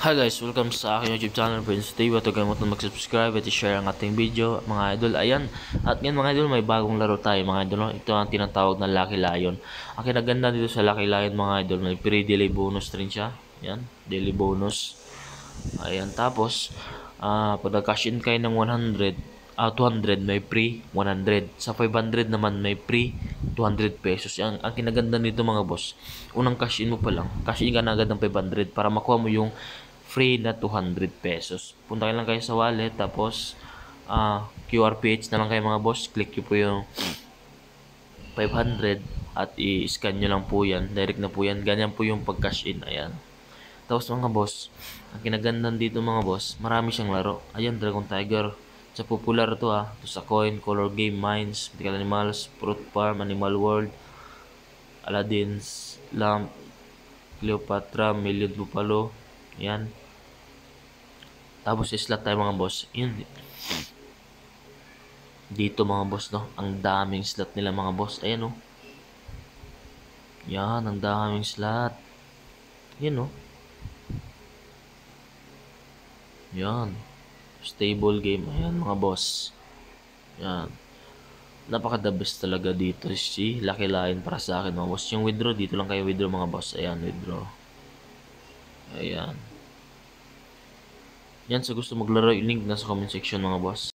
Hi guys, welcome sa aking YouTube channel. Friends, today huwag kalimutan mag-subscribe at i-share ang ating video, mga idol. Ayan, at ngayon mga idol, may bagong laro tayo mga idol. Ito ang tinatawag na Lucky Lion. Ang kinaganda dito sa Lucky Lion mga idol, may free daily bonus rin siya. Ayan, daily bonus. Ayan, tapos pag nag-cash in kayo ng 200 may free 100. Sa 500 naman may free 200 pesos. Ang kinaganda nito mga boss, unang cash in mo pa lang, cash in ka na agad ng 500 para makuha mo yung free na 200 pesos. Punta lang kayo sa wallet, tapos QRPH na lang kayo mga boss. Click nyo po yung 500 at i-scan nyo lang po yan. Direct na po yan. Ganyan po yung pag-cash in. Ayan. Tapos mga boss, ang kinagandang dito mga boss, marami siyang laro. Ayan, Dragon Tiger. Sa popular to to sa Coin, Color Game, Mines, Mythical Animals, Fruit Farm, Animal World, Aladdin's Lamp, Cleopatra, Million Buffalo. Ayan. Tapos slot tayo mga boss. Yun. Dito mga boss, no, ang daming slot nila mga boss. Ayan, no. Yan, ang daming slot. Yan, no. Yan. Stable game. Ayan mga boss. Yan. Napaka-the best talaga dito si Lucky Lion para sa akin mga boss. Yung withdraw, dito lang kayo withdraw mga boss. Ayan, withdraw. Ayan. Yan, sa gusto maglaro, yung link nasa comment section mga boss.